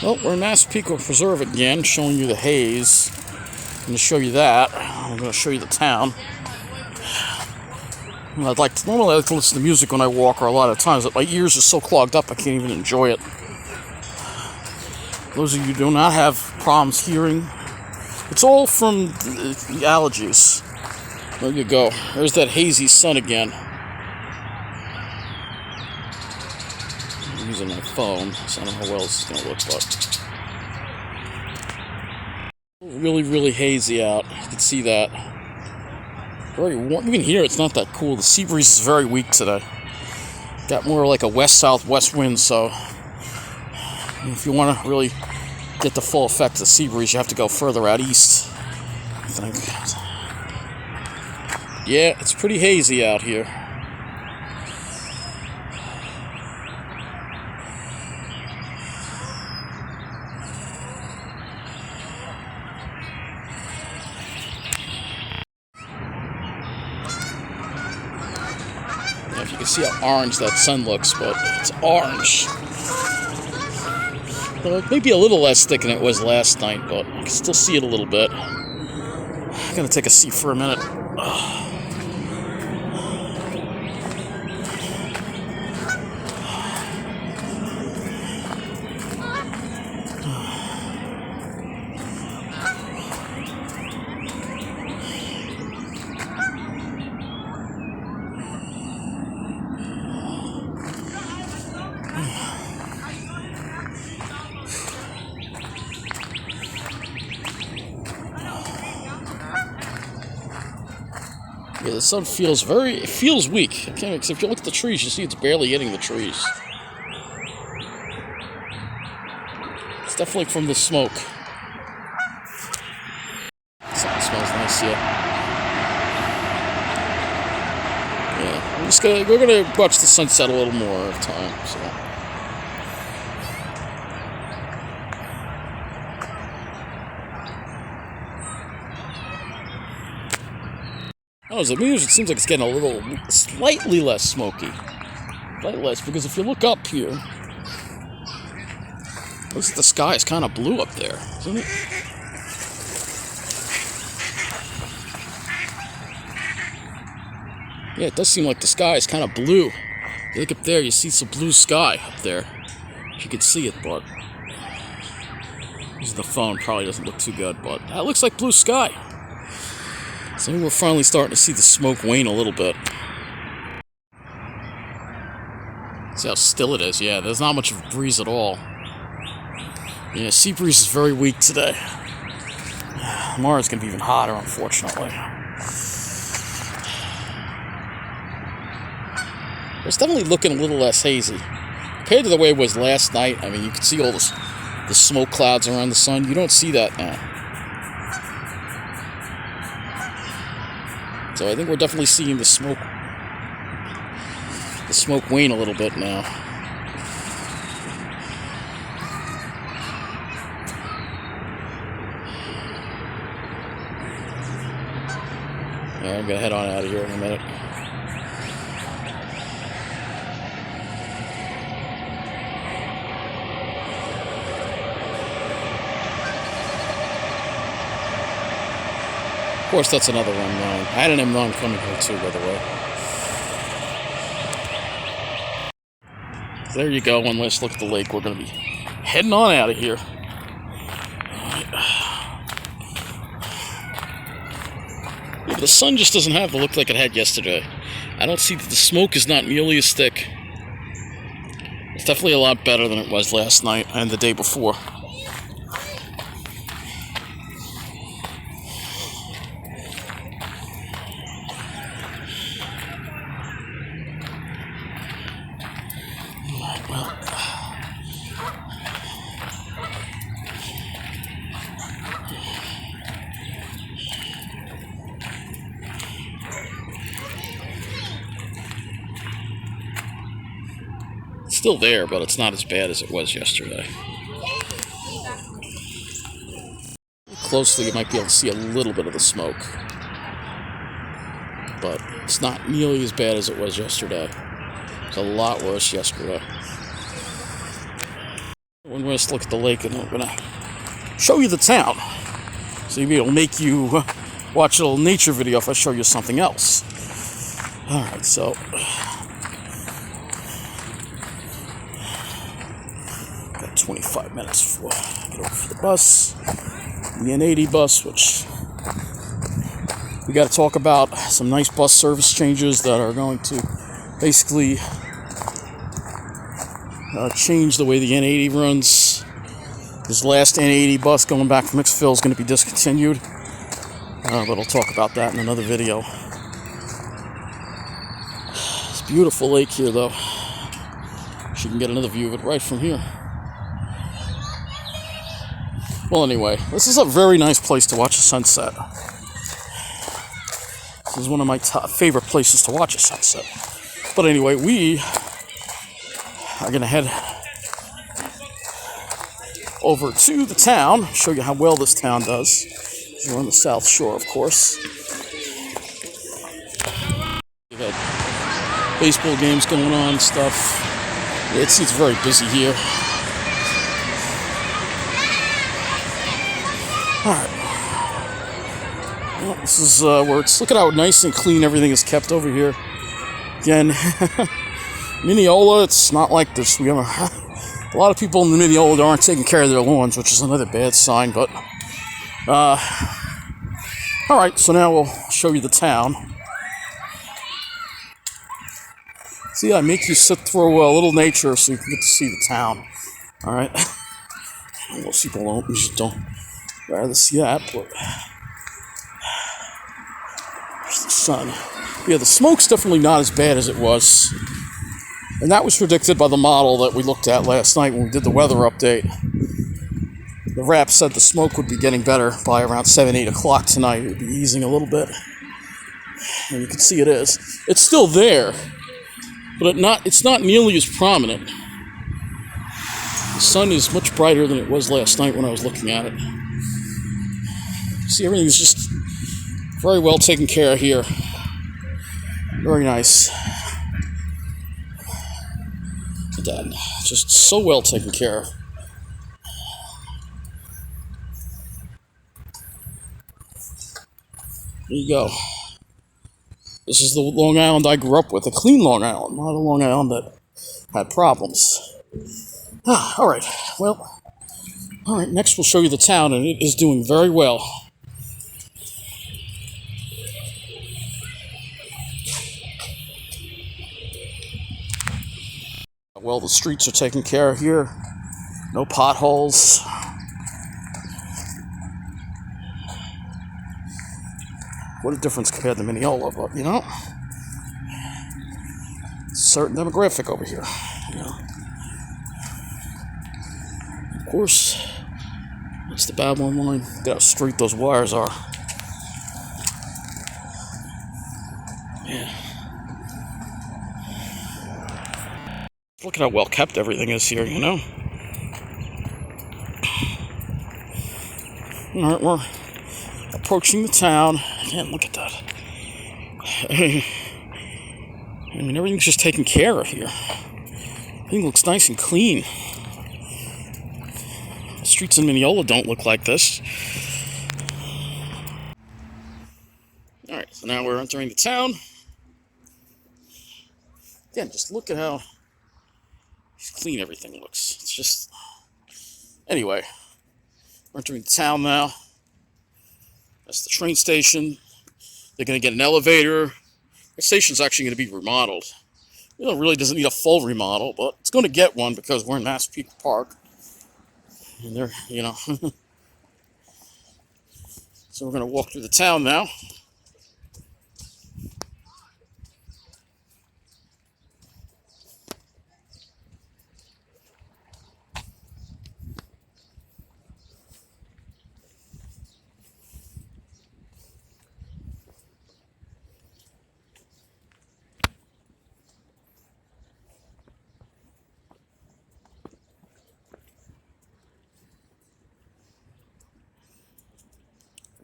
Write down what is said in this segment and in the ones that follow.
Well, we're in Massapequa Preserve again, showing you the haze. I'm going to show you that. I'm going to show you the town. Normally I like to listen to music when I walk, or a lot of times, but my ears are so clogged up I can't even enjoy it. Those of you who do not have problems hearing, it's all from the allergies. There you go. There's that hazy sun again. I'm using my phone, so I don't know how well this is going to look, but really, really hazy out. You can see that. Very warm. You can hear it's not that cool. The sea breeze is very weak today. Got more like a west-southwest wind, so if you want to really get the full effect of the sea breeze, you have to go further out east, I think. Yeah, it's pretty hazy out here. If you can see how orange that sun looks, but it's orange. Well, maybe a little less thick than it was last night, but I can still see it a little bit. I'm gonna take a seat for a minute. Yeah, the sun feels weak. Because if you look at the trees, you see it's barely hitting the trees. It's definitely from the smoke. Something smells nice, yeah. We're gonna watch the sunset a little more of time, so. Oh, the music seems like it's getting slightly less smoky. Slightly less, because if you look up here, looks like the sky is kind of blue up there, isn't it? Yeah, it does seem like the sky is kind of blue. You look up there, you see some blue sky up there. If you can see it, but using the phone probably doesn't look too good, but that looks like blue sky. So we're finally starting to see the smoke wane a little bit. See how still it is. Yeah, there's not much of a breeze at all. Yeah, sea breeze is very weak today. Tomorrow's going to be even hotter, unfortunately. It's definitely looking a little less hazy. Compared to the way it was last night, I mean, you can see all the smoke clouds around the sun. You don't see that now. So I think we're definitely seeing the smoke wane a little bit now. Yeah, I'm gonna head on out of here in a minute. Of course, that's another M9. I had an M9 coming here too, by the way. So there you go. One last look at the lake. We're going to be heading on out of here. Yeah, but the sun just doesn't have the look like it had yesterday. I don't see that the smoke is not nearly as thick. It's definitely a lot better than it was last night and the day before. It's still there, but it's not as bad as it was yesterday. Closely, you might be able to see a little bit of the smoke, but it's not nearly as bad as it was yesterday. It's a lot worse yesterday. One last look at the lake, and I'm gonna show you the town. So maybe it'll make you watch a little nature video if I show you something else. Alright, so got 25 minutes before I get over for the bus. The N80 bus, which we got to talk about some nice bus service changes that are going to basically change the way the N80 runs. This last N80 bus going back from Mixville is going to be discontinued, but I'll talk about that in another video. It's a beautiful lake here, though. You can get another view of it right from here. Well, anyway, this is a very nice place to watch a sunset. This is one of my top favorite places to watch a sunset. But anyway, we are going to head over to the town, show you how well this town does. We're on the South Shore, of course. You got baseball games going on and stuff. It's very busy here. Alright. Well, this is where it's... Look at how nice and clean everything is kept over here. Again, Mineola, it's not like this. We have a lot of people in the Mineola that aren't taking care of their lawns, which is another bad sign, but... Alright, so now we'll show you the town. See, I make you sit through a little nature so you can get to see the town. Alright? Most people don't rather see that, but... There's the sun. Yeah, the smoke's definitely not as bad as it was. And that was predicted by the model that we looked at last night when we did the weather update. The rap said the smoke would be getting better by around 7, 8 o'clock tonight. It would be easing a little bit. And you can see it is. It's still there, but it's not nearly as prominent. The sun is much brighter than it was last night when I was looking at it. See, everything's just very well taken care of here. Very nice. Again, just so well taken care of. There you go. This is the Long Island I grew up with, a clean Long Island, not a Long Island that had problems. Alright, well, alright, next we'll show you the town, and it is doing very well. Well, the streets are taken care of here. No potholes. What a difference compared to Mineola, but, you know, certain demographic over here, you know. Of course, that's the Babylon line. Look at how straight those wires are. Yeah. Look at how well kept everything is here, you know. Alright, we're approaching the town. Again, look at that. I mean, everything's just taken care of here. Everything looks nice and clean. The streets in Mineola don't look like this. Alright, so now we're entering the town. Again, just look at how clean everything looks. It's just... Anyway, we're entering the town now. That's the train station. They're going to get an elevator. The station's actually going to be remodeled. You know, it really doesn't need a full remodel, but it's going to get one because we're in Massapequa Park. And they're, you know... So we're going to walk through the town now.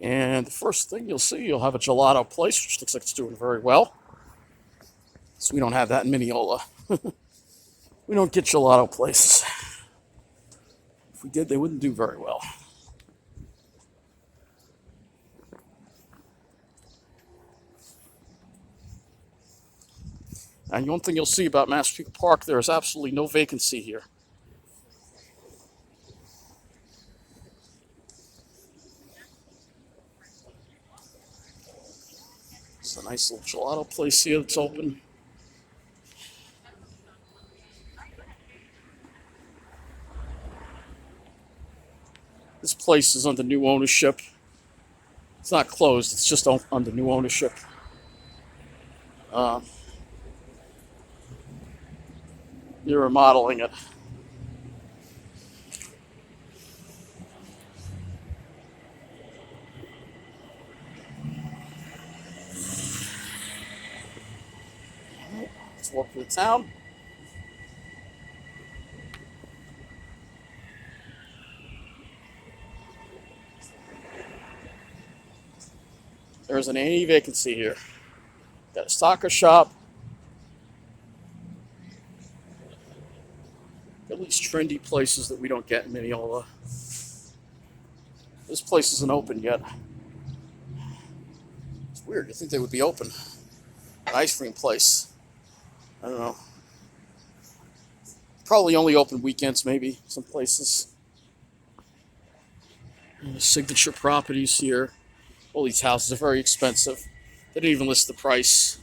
And the first thing you'll see, you'll have a gelato place, which looks like it's doing very well. So we don't have that in Mineola. We don't get gelato places. If we did, they wouldn't do very well. And one thing you'll see about Massapequa Park, there is absolutely no vacancy here. It's a nice little gelato place here that's open. This place is under new ownership. It's not closed, it's just under new ownership. They're remodeling it. Let's walk through the town. There isn't any vacancy here. Got a soccer shop. At least trendy places that we don't get in Mineola. This place isn't open yet. It's weird. You think they would be open? An ice cream place. I don't know. Probably only open weekends, maybe, some places. Signature properties here. All these houses are very expensive. They didn't even list the price.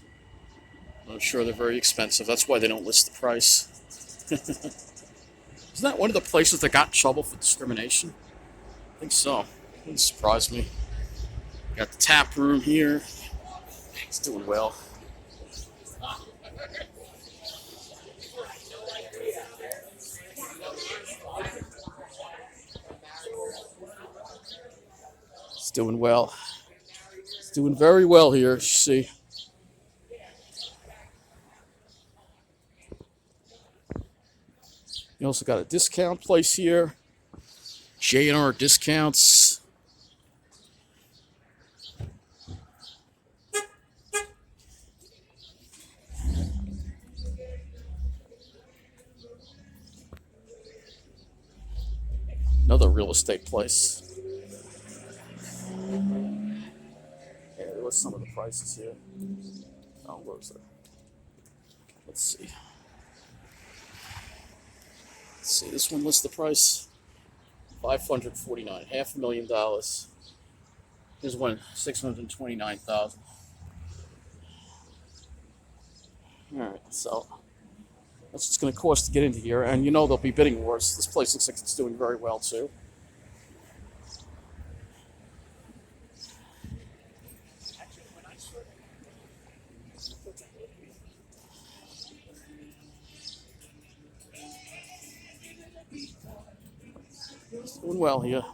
I'm sure they're very expensive. That's why they don't list the price. Isn't that one of the places that got in trouble for discrimination? I think so. Wouldn't surprise me. Got the tap room here. It's doing well. It's doing well. It's doing very well here, as you see. You also got a discount place here. J&R discounts. Another real estate place. Yeah, there was some of the prices here. Oh, where was it? Let's see. Let's see, this one lists the price. $549, $500,000. Here's one, $629,000. All right, so that's what's going to cost to get into here, and you know there'll be bidding wars. This place looks like it's doing very well too. It's doing well here.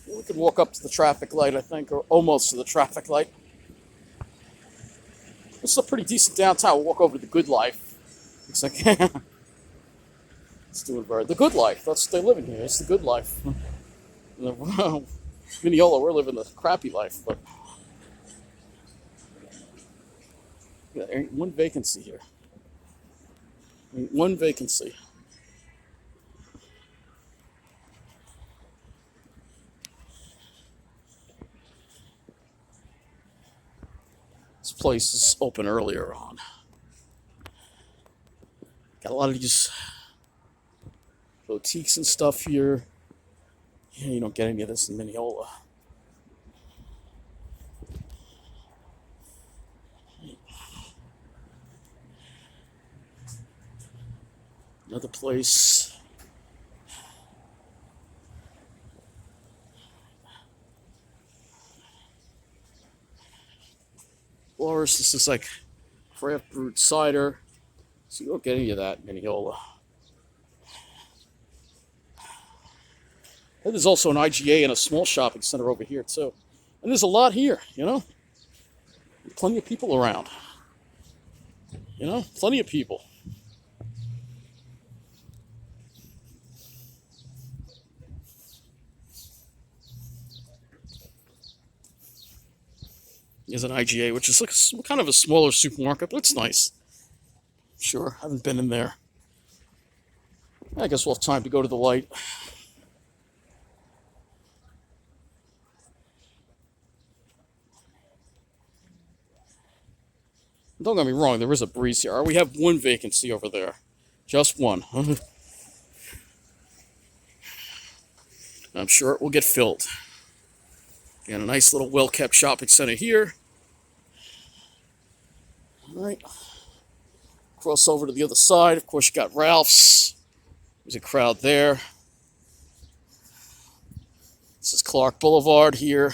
We could walk up to the traffic light, I think, or almost to the traffic light. This is a pretty decent downtown. We'll walk over to the Good Life. Looks like it's doing very the Good Life. That's what they live in here. It's the Good Life. Mineola, we're living the crappy life, but yeah, there ain't one vacancy here. Ain't one vacancy. This place is open earlier on. Got a lot of these boutiques and stuff here. Yeah, you don't get any of this in Mineola. Another place. Florist, this is like craft brewed cider. So you don't get any of that in Mineola. And there's also an IGA and a small shopping center over here too. And there's a lot here, you know? Plenty of people around. You know, plenty of people. Is an IGA, which is like kind of a smaller supermarket, but it's nice. Sure, I haven't been in there. I guess we'll have time to go to the light. Don't get me wrong, there is a breeze here. We have one vacancy over there. Just one. I'm sure it will get filled. And a nice little well-kept shopping center here. All right. Cross over to the other side. Of course, you got Ralph's. There's a crowd there. This is Park Blvd here.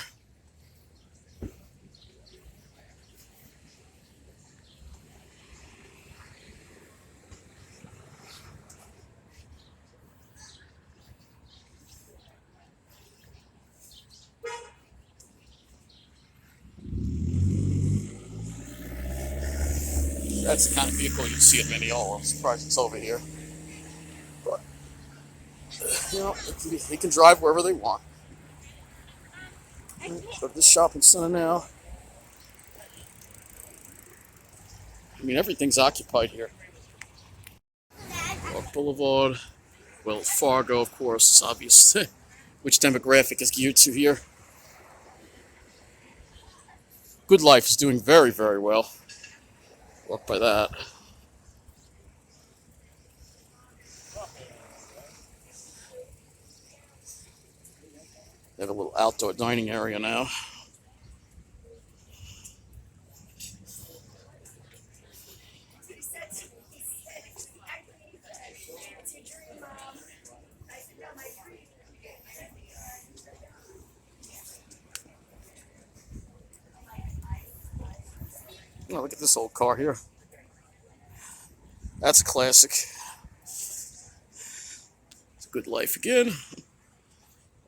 That's the kind of vehicle you see at Mineola. I'm surprised it's over here. But, you know, they can drive wherever they want. Go to this shopping center now. I mean, everything's occupied here. Park Blvd, Wells Fargo, of course, it's obvious which demographic is geared to here. Good Life is doing very, very well. Walk by that. They have a little outdoor dining area now. Oh, look at this old car here. That's a classic. It's a Good Life again.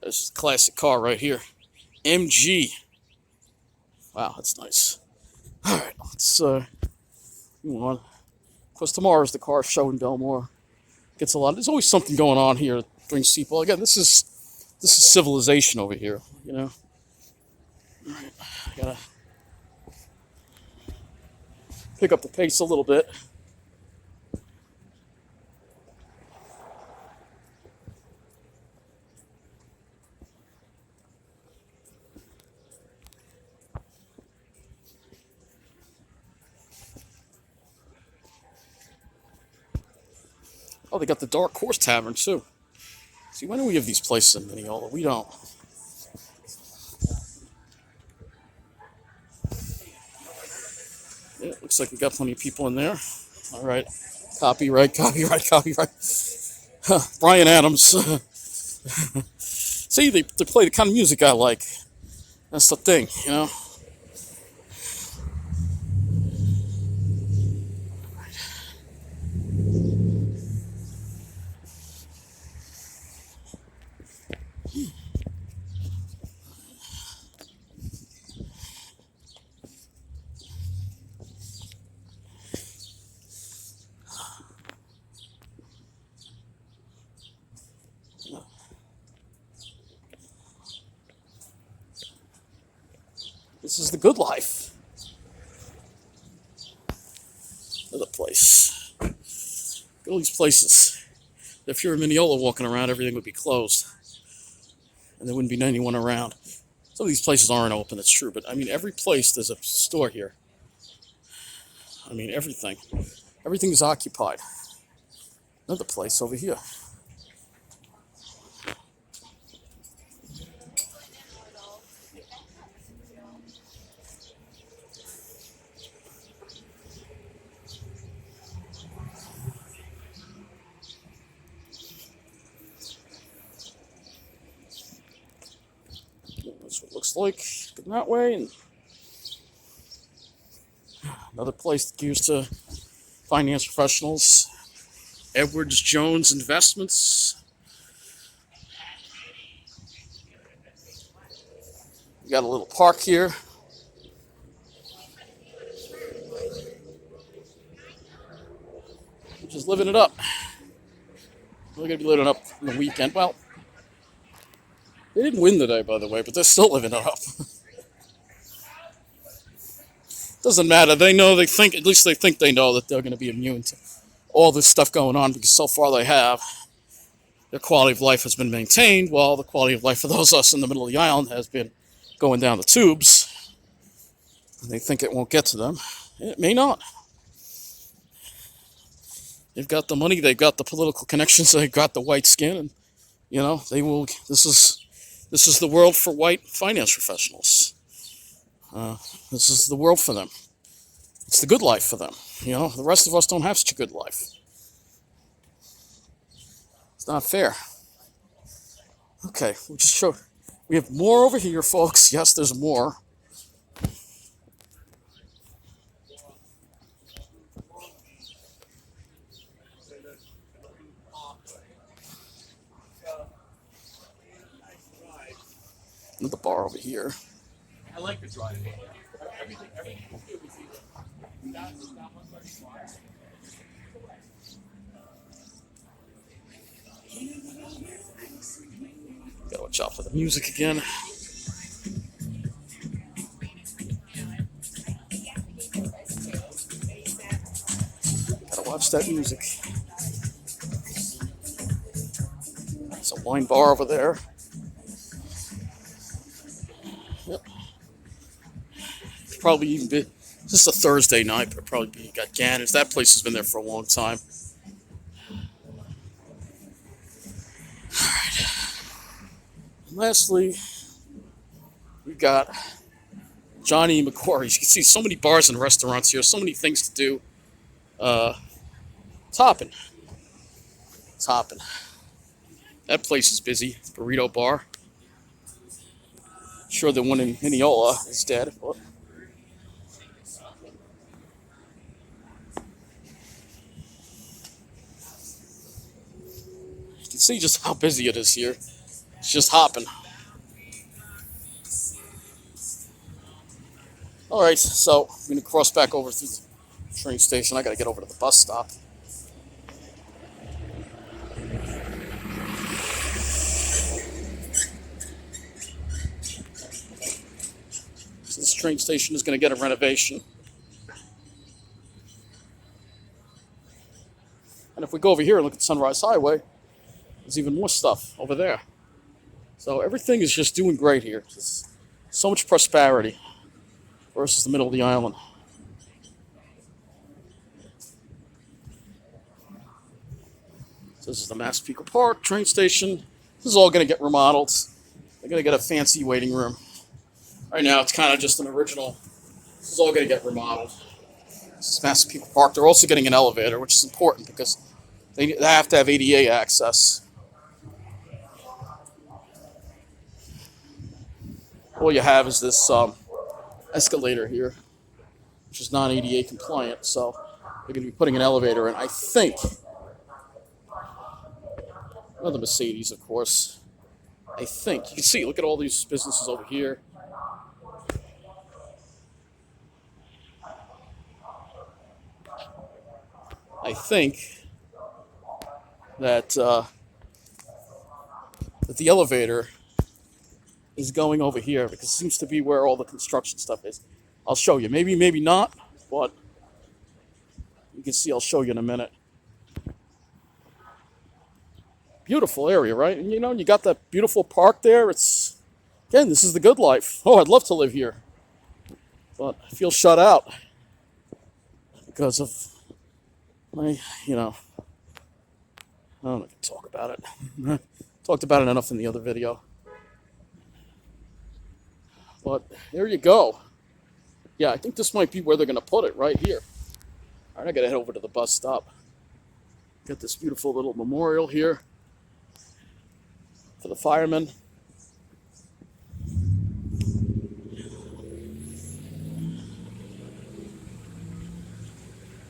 This is a classic car right here. MG. Wow, that's nice. All right, let's move on. Of course, tomorrow is the car show in Belmore. Gets a lot. There's always something going on here that brings people. Again, this is civilization over here. You know. All right, I gotta pick up the pace a little bit. Oh, they got the Dark Horse Tavern, too. See, when do we have these places in Mineola? We don't. Yeah, looks like we got plenty of people in there. All right. Copyright. Huh, Brian Adams. See, they play the kind of music I like. That's the thing, you know? This is the Good Life. Another place. Look at all these places. If you're in Mineola walking around, everything would be closed. And there wouldn't be anyone around. Some of these places aren't open, it's true. But, I mean, every place there's a store here. I mean, everything. Everything is occupied. Another place over here. That's what it looks like. Going that way. And another place that used to finance professionals. Edwards Jones Investments. We got a little park here. Just living it up. We're going to be living it up on the weekend. Well, they didn't win today, by the way, but they're still living it up. Doesn't matter. They know, they think, at least they think they know that they're going to be immune to all this stuff going on because so far they have. Their quality of life has been maintained while the quality of life for those of us in the middle of the island has been going down the tubes. And they think it won't get to them. It may not. They've got the money, they've got the political connections, they've got the white skin, and you know, they will. This is the world for white finance professionals. This is the world for them. It's the good life for them. You know, the rest of us don't have such a good life. It's not fair. Okay, we'll just show. We have more over here, folks. Yes, there's more. Another bar over here. I like the drive. Everything gotta watch out for the music again. Gotta watch that music. There's a wine bar over there. Yep. Probably even be. This is a Thursday night, but probably be got Gannon's. That place has been there for a long time. All right. And lastly, we've got Johnny McQuarrie's. You can see so many bars and restaurants here, so many things to do. Topping. That place is busy. Burrito bar. Sure, the one in Mineola is dead. But you can see just how busy it is here. It's just hopping. All right, so I'm going to cross back over through the train station. I got to get over to the bus stop. So this train station is going to get a renovation. And if we go over here and look at Sunrise Highway, there's even more stuff over there. So everything is just doing great here. There's so much prosperity versus the middle of the island. So this is the Massapequa Park train station. This is all going to get remodeled. They're going to get a fancy waiting room. Right now it's kind of just an original. This is all going to get remodeled. This is Massapequa Park. They're also getting an elevator, which is important because they have to have ADA access. All you have is this escalator here, which is non-ADA compliant, so they're going to be putting an elevator in. I think, another Mercedes, of course. I think, you can see, look at all these businesses over here. I think that the elevator is going over here because it seems to be where all the construction stuff is. I'll show you. Maybe, maybe not, but you can see. I'll show you in a minute. Beautiful area, right? And you know, you got that beautiful park there. It's, again, this is the good life. Oh, I'd love to live here, but I feel shut out because of my, you know, I don't know if I can talk about it. Talked about it enough in the other video. But there you go. Yeah, I think this might be where they're going to put it, right here. All right, I got to head over to the bus stop. Got this beautiful little memorial here for the firemen.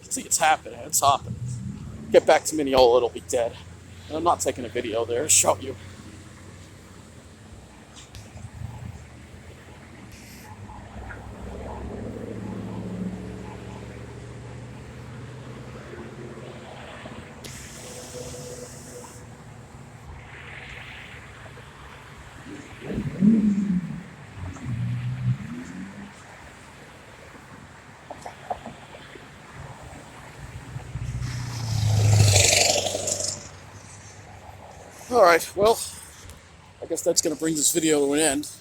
See, it's happening. It's hopping. Get back to Mineola, it'll be dead. And I'm not taking a video there. I'll show you. Alright, well, I guess that's going to bring this video to an end.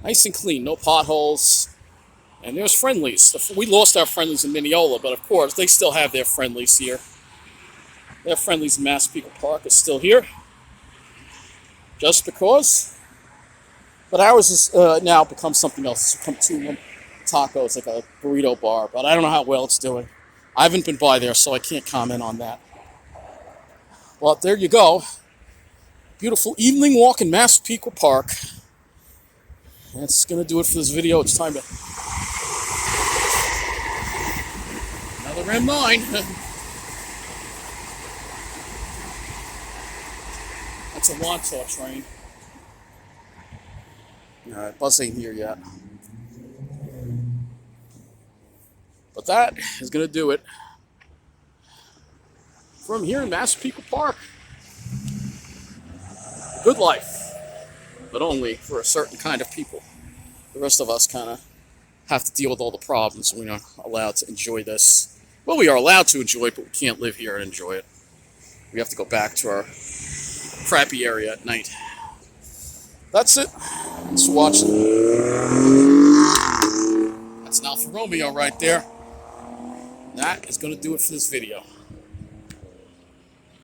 Nice and clean, no potholes. And there's friendlies. We lost our friendlies in Mineola, but of course, they still have their friendlies here. Their friendlies in Massapequa Park are still here. Just because. But ours has now become something else. It's become two tacos, like a burrito bar. But I don't know how well it's doing. I haven't been by there, so I can't comment on that. Well, there you go. Beautiful evening walk in Massapequa Park. That's going to do it for this video. It's time to... Another M9. That's a Wantaw train. Alright, bus ain't here yet. But that is going to do it from here in Massapequa Park. Good life, but only for a certain kind of people. The rest of us kind of have to deal with all the problems. We're not allowed to enjoy this. Well, we are allowed to enjoy it, but we can't live here and enjoy it. We have to go back to our crappy area at night. That's it. Thanks for watching. That's an Alfa Romeo right there. That is going to do it for this video.